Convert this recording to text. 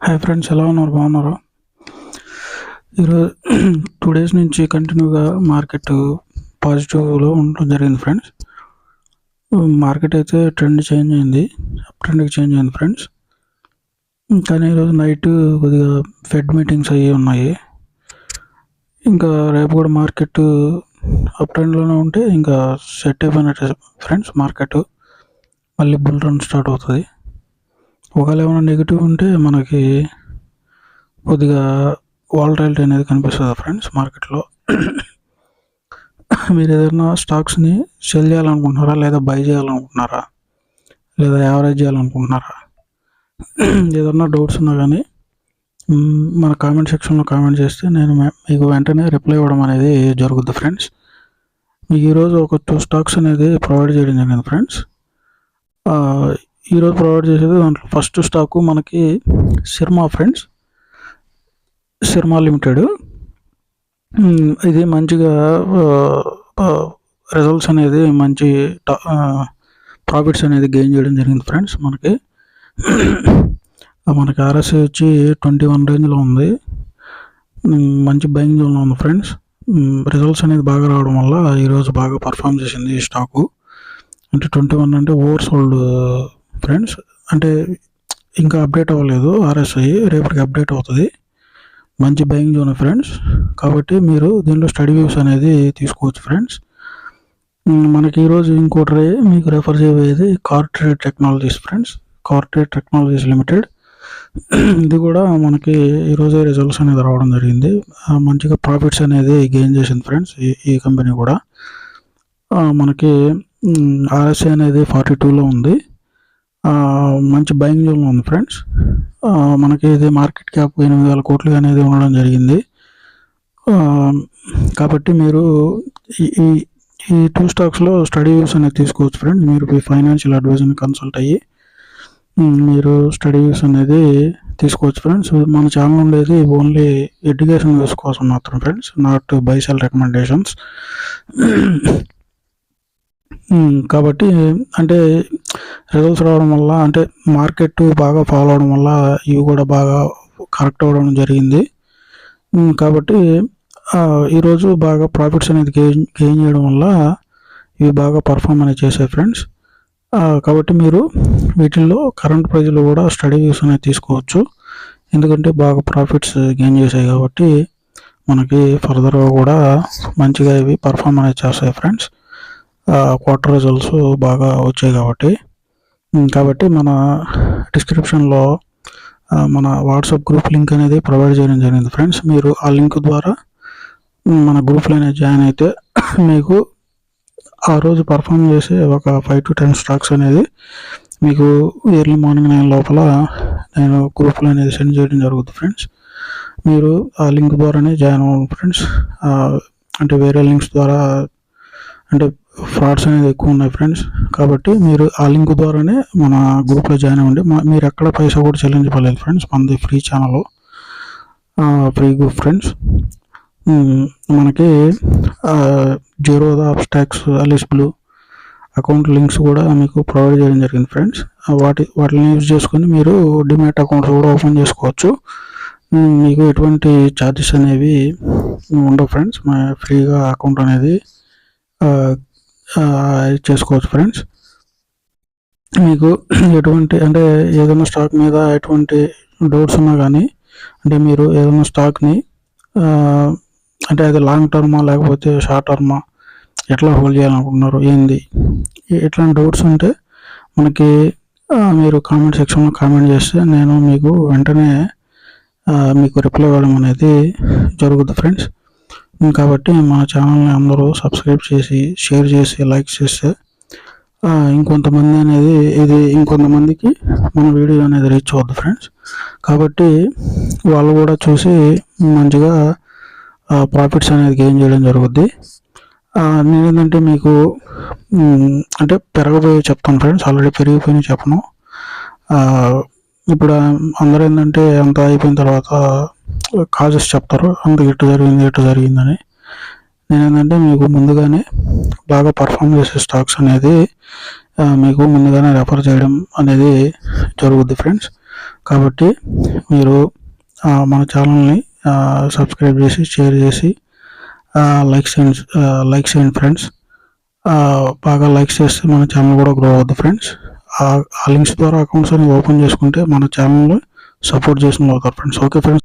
Hi friends, ఎలా ఉన్నారు? బాగున్నారా? ఈరోజు 2 డేస్ నుంచి కంటిన్యూగా మార్కెట్ పాజిటివ్లో ఉండడం జరిగింది ఫ్రెండ్స్. మార్కెట్ అయితే ట్రెండ్ చేంజ్ అయింది, అప్ ట్రెండ్కి చేంజ్ అయింది ఫ్రెండ్స్. కానీ ఈరోజు నైట్ కొద్దిగా ఫెడ్ మీటింగ్స్ అయ్యి ఉన్నాయి. ఇంకా రేపు కూడా మార్కెట్ అప్ ట్రెండ్లోనే ఉంటే ఇంకా సెట్ అయిపోయినట్టే ఫ్రెండ్స్. మార్కెట్ మళ్ళీ బుల్ రన్ స్టార్ట్ అవుతుంది. ఒకవేళ ఏమైనా నెగిటివ్ ఉంటే మనకి కొద్దిగా వాలటాలిటీ అనేది కనిపిస్తుంది ఫ్రెండ్స్ మార్కెట్లో. మీరు ఏదైనా స్టాక్స్ని సెల్ చేయాలనుకుంటున్నారా, లేదా బై చేయాలనుకుంటున్నారా, లేదా యావరేజ్ చేయాలనుకుంటున్నారా? ఏదన్నా డౌట్స్ ఉన్నా కానీ మన కామెంట్ సెక్షన్లో కామెంట్ చేస్తే నేను మీకు వెంటనే రిప్లై ఇవ్వడం అనేది జరుగుద్ది ఫ్రెండ్స్. మీకు ఈరోజు ఒక 2 స్టాక్స్ అనేది ప్రొవైడ్ చేయడం జరిగింది ఫ్రెండ్స్. ఈరోజు ప్రొవైడ్ చేసేది దాంట్లో ఫస్ట్ స్టాకు మనకి సిర్మా ఫ్రెండ్స్, సిర్మా లిమిటెడ్. ఇది మంచిగా రిజల్ట్స్ అనేది మంచి ప్రాఫిట్స్ అనేది గెయిన్ చేయడం జరిగింది ఫ్రెండ్స్. మనకి ఆర్ఎస్ఐ వచ్చి 21 రేంజ్లో ఉంది, మంచి బయింగ్ జోన్లో ఉంది ఫ్రెండ్స్. రిజల్ట్స్ అనేది బాగా రావడం వల్ల ఈరోజు బాగా పర్ఫామ్ చేసింది ఈ స్టాకు. అంటే 21 అంటే ఓవర్ సోల్డ్ ఫ్రెండ్స్. అంటే ఇంకా అప్డేట్ అవ్వలేదు ఆర్ఎస్ఐ, రేపటికి అప్డేట్ అవుతుంది. మంచి బయింగ్ జోన్ ఫ్రెండ్స్, కాబట్టి మీరు దీనిలో స్టడీ వ్యూస్ అనేది తీసుకోవచ్చు ఫ్రెండ్స్. మనకి ఈరోజు ఇంకోటి మీకు రెఫర్ చేయబోయేది కార్ట్రేట్ టెక్నాలజీస్ ఫ్రెండ్స్, కార్ట్రేట్ టెక్నాలజీస్ లిమిటెడ్. ఇది కూడా మనకి ఈరోజే రిజల్ట్స్ అనేది రావడం జరిగింది, మంచిగా ప్రాఫిట్స్ అనేది గెయిన్ చేసింది ఫ్రెండ్స్. ఈ కంపెనీ కూడా మనకి ఆర్ఎస్ఐ అనేది 42లో ఉంది, మంచి బయింగ్ జోన్లో ఉంది ఫ్రెండ్స్. మనకి ఇది మార్కెట్ క్యాప్ 8,000 కోట్లు అనేది ఉండడం జరిగింది. కాబట్టి మీరు ఈ 2 స్టాక్స్లో స్టడీ వ్యూస్ అనేది తీసుకోవచ్చు ఫ్రెండ్స్. మీరు ఫైనాన్షియల్ అడ్వైజర్ని కన్సల్ట్ అయ్యి మీరు స్టడీ వ్యూస్ అనేది తీసుకోవచ్చు ఫ్రెండ్స్. మన ఛానల్ ఉండేది ఓన్లీ ఎడ్యుకేషన్ వ్యూస్ కోసం మాత్రం friends, not buy sell recommendations. కాబట్టి అంటే రిజల్ట్స్ రావడం వల్ల, అంటే మార్కెట్ బాగా ఫాలో అవడం వల్ల ఇవి కూడా బాగా కరెక్ట్ అవ్వడం జరిగింది. కాబట్టి ఈరోజు బాగా ప్రాఫిట్స్ అనేది గెయిన్ చేయడం వల్ల ఇవి బాగా పర్ఫామ్ అనేది చేసాయి ఫ్రెండ్స్. కాబట్టి మీరు వీటిల్లో కరెంట్ ప్రైజ్లో కూడా స్టడీ వ్యూస్ అనేది తీసుకోవచ్చు, ఎందుకంటే బాగా ప్రాఫిట్స్ గెయిన్ చేసాయి కాబట్టి మనకి ఫర్దర్గా కూడా మంచిగా ఇవి పర్ఫామ్ అనేది చేస్తాయి ఫ్రెండ్స్. క్వార్టర్ రిజల్ట్స్ బాగా వచ్చాయి కాబట్టి మన డిస్క్రిప్షన్లో మన వాట్సాప్ గ్రూప్ లింక్ అనేది ప్రొవైడ్ చేయడం జరిగింది ఫ్రెండ్స్. మీరు ఆ లింక్ ద్వారా మన గ్రూప్లో అనేది జాయిన్ అయితే మీకు ఆ రోజు పర్ఫామ్ చేసే ఒక 5 to 10 స్టాక్స్ అనేది మీకు ఎర్లీ మార్నింగ్ 9 లోపల నేను గ్రూప్లో అనేది సెండ్ చేయడం జరుగుతుంది ఫ్రెండ్స్. మీరు ఆ లింక్ ద్వారానే జాయిన్ అవ్వండి ఫ్రెండ్స్. అంటే వేరే లింక్స్ ద్వారా అంటే ఫ్రాడ్స్ అనేది ఎక్కువ ఉన్నాయి ఫ్రెండ్స్, కాబట్టి మీరు ఆ లింక్ ద్వారానే మన గ్రూప్లో జాయిన్ అవ్వండి. మీరు ఎక్కడ పైసా కూడా చెల్లించలేదు ఫ్రెండ్స్, మనది free channel, free group friends. మనకి Zerodha, Upstox, Alice Blue account links కూడా మీకు ప్రొవైడ్ చేయడం జరిగింది ఫ్రెండ్స్. వాటిని యూజ్ చేసుకొని మీరు డిమాట్ అకౌంట్స్ కూడా ఓపెన్ చేసుకోవచ్చు. మీకు ఎటువంటి ఛార్జెస్ అనేవి ఉండవు ఫ్రెండ్స్, ఫ్రీగా అకౌంట్ అనేది చేసుకోవచ్చు ఫ్రెండ్స్. మీకు ఎటువంటి అంటే ఏదైనా స్టాక్ మీద ఎటువంటి డౌట్స్ ఉన్నా కానీ, అంటే మీరు ఏదైనా స్టాక్ని అంటే అది లాంగ్ టర్మా లేకపోతే షార్ట్ టర్మా, ఎట్లా హోల్డ్ చేయాలనుకుంటున్నారు, ఏంది, ఎట్లాంటి డౌట్స్ ఉంటే మనకి మీరు కామెంట్ సెక్షన్లో కామెంట్ చేస్తే నేను మీకు వెంటనే మీకు రిప్లై ఇవ్వడం అనేది జరుగుతుంది ఫ్రెండ్స్. కాబట్టి మా ఛానల్ని అందరూ సబ్స్క్రైబ్ చేసి, షేర్ చేసి, లైక్ చేస్తే ఇంకొంతమందికి మన వీడియో అనేది రీచ్ అవుద్ది ఫ్రెండ్స్. కాబట్టి వాళ్ళు కూడా చూసి మంచిగా ప్రాఫిట్స్ అనేది గెయిన్ చేయడం జరుగుద్ది. నేనేంటంటే మీకు అంటే పెరగబోయే చెప్తాను ఫ్రెండ్స్, ఆల్రెడీ పెరిగిపోయినా చెప్పను. ఇప్పుడు అందరూ ఏంటంటే అంత అయిపోయిన తర్వాత కాజెస్ చెప్తారు, అంత ఇటు జరిగిందని. నేనేంటంటే మీకు ముందుగానే బాగా పర్ఫామ్ చేసే స్టాక్స్ అనేది మీకు ముందుగానే రెఫర్ చేయడం అనేది జరుగుద్ది ఫ్రెండ్స్. కాబట్టి మీరు మన ఛానల్ని సబ్స్క్రైబ్ చేసి షేర్ చేసి లైక్ చేయండి ఫ్రెండ్స్. బాగా లైక్స్ చేస్తే మన ఛానల్ కూడా గ్రో అవుద్ది ఫ్రెండ్స్. ఆ లింక్స్ ద్వారా అకౌంట్స్ అని ఓపెన్ చేసుకుంటే మన ఛానల్ని సపోర్ట్ చేసిన అవుతారు ఫ్రెండ్స్. Okay friends.